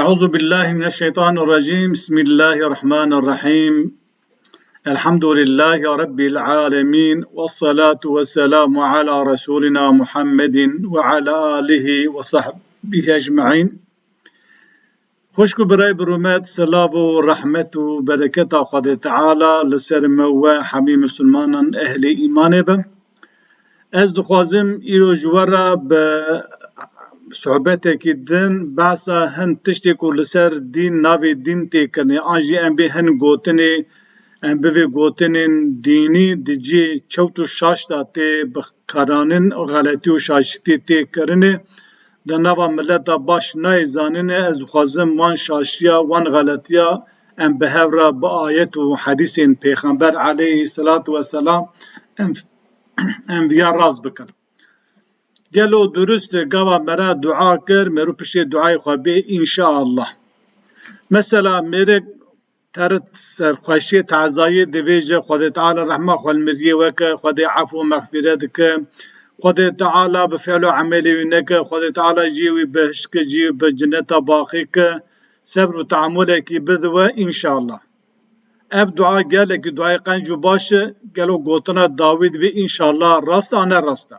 أعوذ بالله من الشيطان الرجيم. بسم الله الرحمن الرحيم. الحمد لله رب العالمين، والصلاة والسلام على رسولنا محمد وعلى آله وصحبه أجمعين. خوشكو براي برومات سلام ورحمة وبركة خد تعالى لسر موا حميم مسلمانا أهل إيمان بم. از دخوازم إيرو جورا صحبتك الدين بعثا هن تشتكو لسر دين ناوي دين تيكني آنجي ام بي هن گوتني ام بي گوتنين ديني دجي چوتو شاشتا تي بقرانن غلطي و شاشتي تي کرني ده نوا ملتا باش ناي زاننه از خوازم وان شاشتيا وان غلطيا ام بهورا بآيت و حديثين پیغمبر عليه الصلاة والسلام ام بيا راز بكن. گلو درست گوا مرا دعا کر مرو پشت دعای خوابه انشاءالله. مثلا میره ترت سرخوشی تعزایی دویجه خود تعالی رحمه خوال مریه وکه خود عفو مغفرت که خود تعالی بفعل و عملی ونکه خود تعالی جیوی بهشت که جیوی بجنت باقی که صبر و تعامل کی بدوه انشاءالله. اف دعا گله که دعای قنجو باشه گلو گوتنا داوید و انشاءالله راست آنه راسته.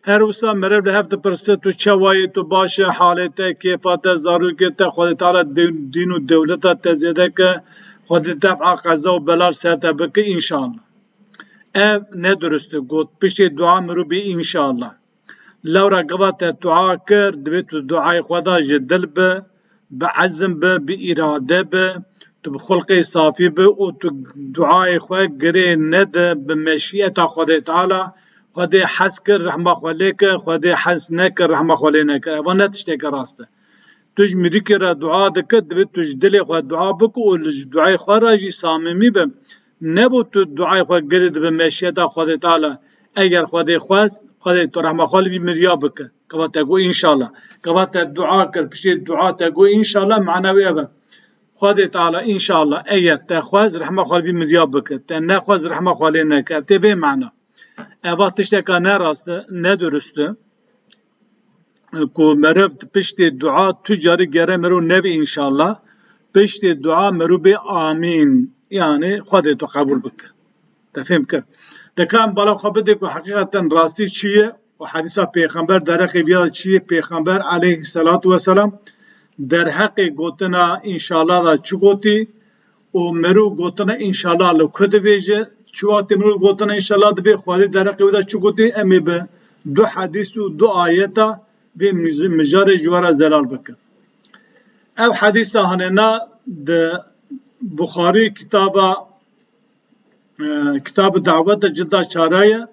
هر وسا مرد هفت پرسه تو چوایی تو باشه حالت کیفات ضرورت خود تعالی دین و دولت تزیده که خود تبع قضا و بلار سرته بکه انشاءالله. اف ندرسته گوت پشت دعا مرو بی انشاءالله. لورا قبات دعا کر دویت دعای خدا جدل به عزم به اراده تو بخلق صافی و تو دعای خود گره نده به مشیت خود تعالی خود حس کر رحمه خواله که خود حس نکر رحمه خواله نکر اما نتشته که راسته توش میری که را دعا دکت دوید توش دل خود دعا بکو و دعای خود را جی ساممی بم نبود تو دعای خود گرد به مشیت خود تعالی اگر خود خواست خود تو رحمه خواله بی مریا بکه که تگو انشاءالله که دعا کر پشت دعا تگو انشاءالله معنوی بم خود تعالی انشاءالله اگر تخواست رحمه خواله بی مریا بکه تا نخواست رحمه خواله نکر تبه معنا اوا تشتکا نه راسته نه درسته کو مرفت پشت دعا تجاری گره مرو نوی انشاءالله پشت دعا مرو به آمین یعنی خودتو قبول بک تفهم کرد دکان بالا خبده که حقیقتا راستی چیه و حدیثا پیغمبر در حق بیاد چیه پیغمبر علیه الصلاة والسلام در حق گوتنا انشاءالله دا چو گوتی و مرو گوتنا انشاءالله لو کده ویجه چوات مرو گوتنا انشاءالله دوی خواهی در قیودا چو گوتی امی به دو حدیث و دو آیتا وی مجار جوارا زلال بکن. او حدیثا هننا ده بخاری کتاب دعوت جدا چارای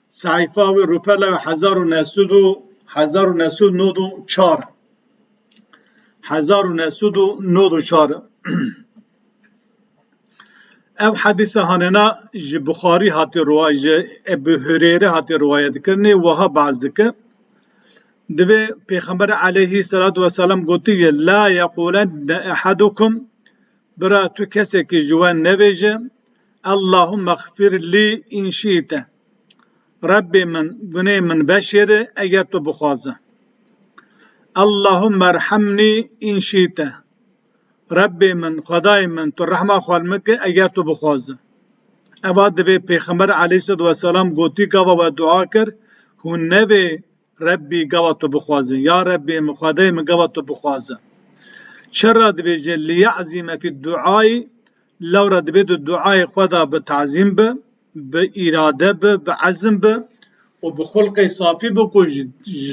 صحیفه و روپل و 1994 1994 او حدیث هاننا ج بخاری هاتی روایت ابو هریره هاتی روایت کرنی وها بعض دکه دوی پیغمبر علیه الصلاة والسلام گوتی لا یقولن احدکم برا تو کسی که جوان نویجه اللهم اغفر لی ان شئت ربی من گناه من بشره اگر تو بخوازه اللهم ارحمنی ان شئت ربی من خدای من تو رحمه خوال مکه اگر تو بخوازه اواد دوی پیغمبر علیه السلام گوتی گوا و دعا کر هون نوی ربی گوا تو بخوازه یا ربی من خدای من گوا تو بخوازه چرا دوی جل لیعظیم فی الدعای لورا دوی دعای خدا بتعظیم به اراده به عزم و بخلق صافی بکو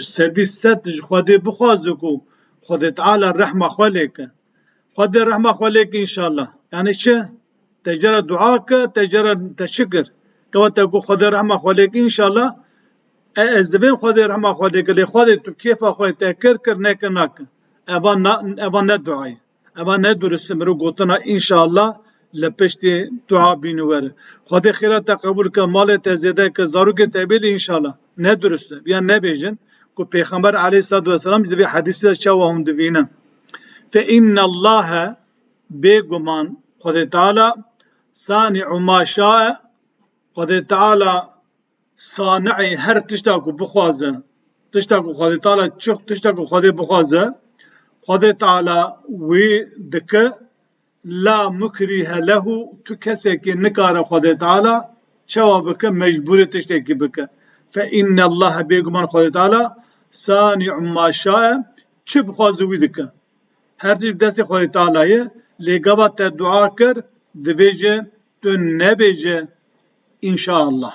سدی ست خدا بخوازه کو خود تعالی رحمه خواله که خود رحمه خواله که انشاءالله یعنی چه؟ تجرى دعا که تجرى تشکر که تقول خود رحمه خواله که انشاءالله از دبین خود رحمه خواله که خود تو کیف خواهی تکر کر نکر نکر اوان نه دعای اوان نه درست مرو گوتنا انشاءالله لپشت دعا بینوره خود خیرات قبول که مال تزیده که زارو که تبیل انشاءالله نه درسته بیان نبیجن که پیغمبر علیه السلام دبی حدیثی چه و هم دوینه فإن الله بگمان خود تعالی صانع ما شاء خود تعالی صانع هر تشتا کو بخوازه تشتا کو خود تعالی چخ تشتا کو خود بخوازه Xwedê Teala wî dike la mukrihe lehu tu kesekî nikare Xwedê Teala çawa bike mecburê tiştekî bike. Fe innallaha bêguman Xwedê Teala sani'u ma şae çi bixwaze wî dike. Her tişt destê Xwedê Teala'yê lê gava te dua kir dibêje tu nebêje inşaallah.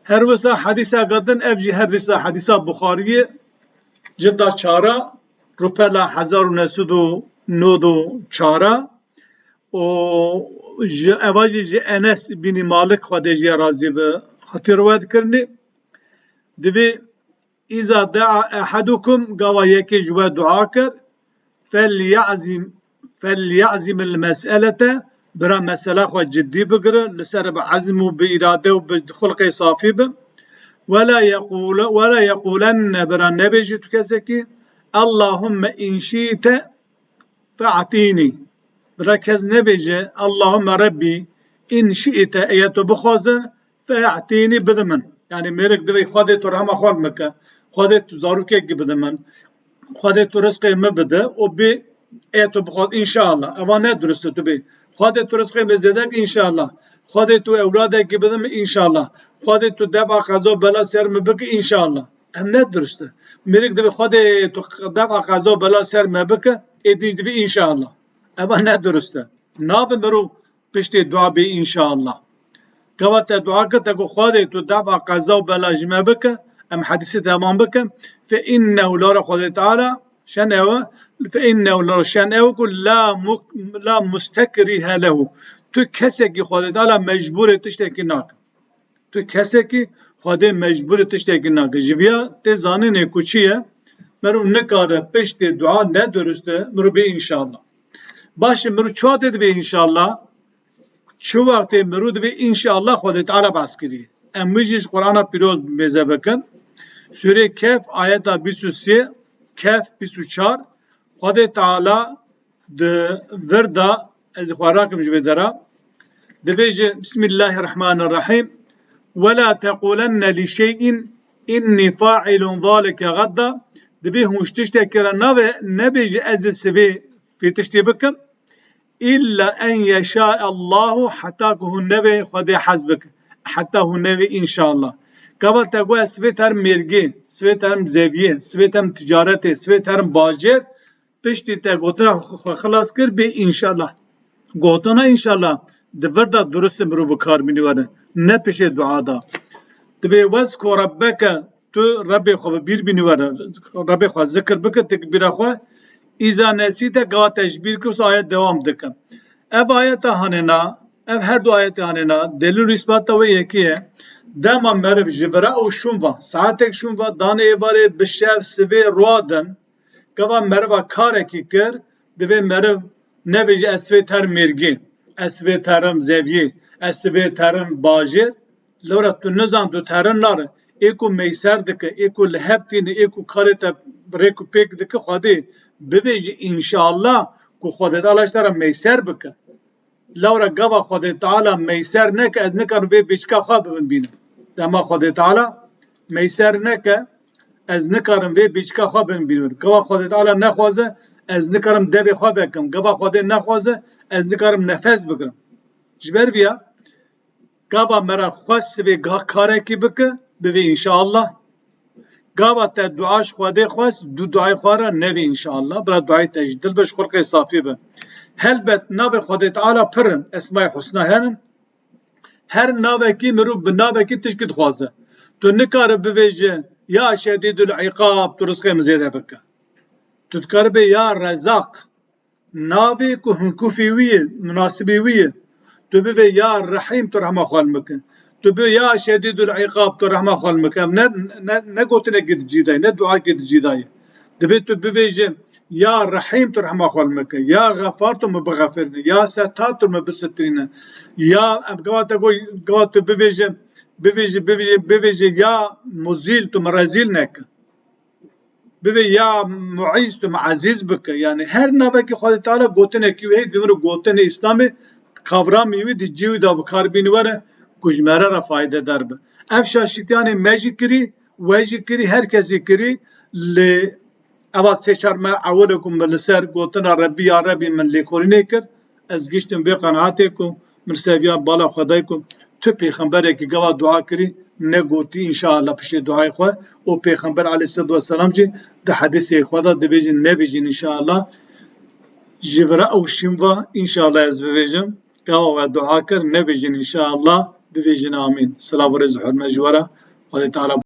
Her wisa hadîsa gadin ev jî her dîsa hadîsa Buxariyê cilda çara rupela 1904 o eva jî Enes binî Malik Xwedê jî razî bi hatî riwayet kirinê divê îza daa ehadukum gava yekê ji we dua kir فليعزم المسألة برا مسألة خو جدي بقرا لسر بعزم وبإرادة وبخلق صافي ولا يقولن برا نبي تكسكي اللهم إن شئت فأعطيني بركز نبيجي اللهم ربي إن شئت أيتو بخوزن فأعطيني بدمن يعني ميرك دوي خودي تو رحمة خوال مكة خودي تو زاروكي بدمن خودي تو رزقي مبدا وبي أيتو بخوز إن شاء الله أما ندرست تبي خودي تو رزقي مزيدك إن شاء الله خودي تو أولادك بدم إن شاء الله خودي تو دفع قضاء بلا سر مبك إن شاء الله هم ندرست ميرك دوي خودي تو دفع قضاء بلا سر مبك إدي دوي إن شاء الله أما ندرست ناب مرو پشتی دعا بی انشاءالله قوات دعا کرد که خودی تو دفع قضا و بلا جمع بکن ام حدیثی تمام بکن فإنه لارا خودی تعالی شنو فإنه لارا شنو کل لا مستکریه له تو کسی که خودی تعالی مجبور تشتکی ناک تو کسی که خودی مجبور تشتکی ناک جویا تی زانینه کچیه مرو نکاره پشتی دعا ندرسته مرو بی انشاءالله باشه مرو چوات دوی انشاءالله چو وقت مرو دوی انشاءالله خودت تعالی بس کری امیجیش قرآن پیروز بیزه بکن سوره کهف آیت 23 کهف 24 خودت تعالی ده وردا از خواراکم جبه درا دویجه بسم الله الرحمن الرحیم ولا تقولن لشيء إني فاعل ذلك غدا دوی هوشتشته کرا نبیجه از سوی في تشتبكم إلا أن يشاء الله حتى هو النبي خدي حسبك حتى هو النبي إن شاء الله قبل تقول سويتر ميرجي سويتر زاوية سويتر تجارته سويتر باجر بشتي تقولنا خلاص كر بي إن شاء الله قولنا إن شاء الله دفردا درست برو بكار مني ورن نبيش دعاء دا تبي وذكر ربك تو ربي خو بير بني ورن ربي خو ذكر بك تكبير خو İza nesite ga teşbir kurs ayet devam dikim. Ev ayet hanena, ev her du ayet hanena delil isbatta ve yekiye. Dema merv jibra o şunva, saatek şunva dane evare bişev sive ruaden. Gava merva kareki kir, deve merv neveji esve ter mirgi, esve terim zevyi, esve terim bajir. Lora tu nizam tu terinlar, eko meyser dike, eko leheftini, eko karete breku pek dike khadi. ببیجی انشاءالله که خودت آلشتر میسر بکن لورا گوا خودت تعالی میسر نکه از نکر به بیچکا خواه بینم دما خودت تعالی میسر نکه از نکرم به بیچکا خواه بینم گوا خودت تعالی نخوازه از نکرم دبی خواه بکم گوا خودت نخوازه از نکرم نفس بگرم جبر بیا گوا مرا خواست به کاره کی بکه ببی انشاءالله گاوا تا دعاش خواده خواست دو دعای خواره نوی انشاءالله برای دعای تجدیل بش خلق صافی به هلبت ناو خود تعالی پرن اسماء حسنا هنن هر ناوه کی مرو به ناوه کی تشکید خوازه تو نکاره بویجه یا شدید العقاب تو رزق مزیده بکه تو تکاره به یا رزاق ناوه که هنکوفی ویه مناسبی ویه تو بوی یا رحیم تو رحمه خوال مکن تو بیا یا شدید العقاب تو رحمه خال مکم نه گوتنه گید جیدای نه دعا گید جیدای دبی تو بویجه یا رحیم تو رحمه خال مکم یا غفار تو مبغفرنه یا ستار تو مبسترینه یا گوات تو بویجه یا مزیل تو مرزیل نکن بوی یا معیز تو معزیز بکن یعنی هر نوه که خود تعالی گوتنه کیوهی دیمرو گوتنه اسلامی کavraمی وی دی جیوی دا بکار بینواره کجمره را فایده در به اف شاشیتیان مجی کری وجی کری هر کسی کری ل اوا سه چار ما اولکم لسر گوتنا ربی یا ربی من لیکورینه کر از گشتم به قناعت کو من سویان بالا خدای کو تو پیغمبر کی گوا دعا کری نه گوتی ان شاء الله پش دعای خو او پیغمبر علیه الصلاه والسلام جی د حدیث خدا د بیجن نه بیجن ان شاء الله جبرا او شموا ان شاء الله از بیجم گوا دعا کر نه بیجن ان شاء الله بیجن امین سلام و رزق حرمه جوارا خدای تعالی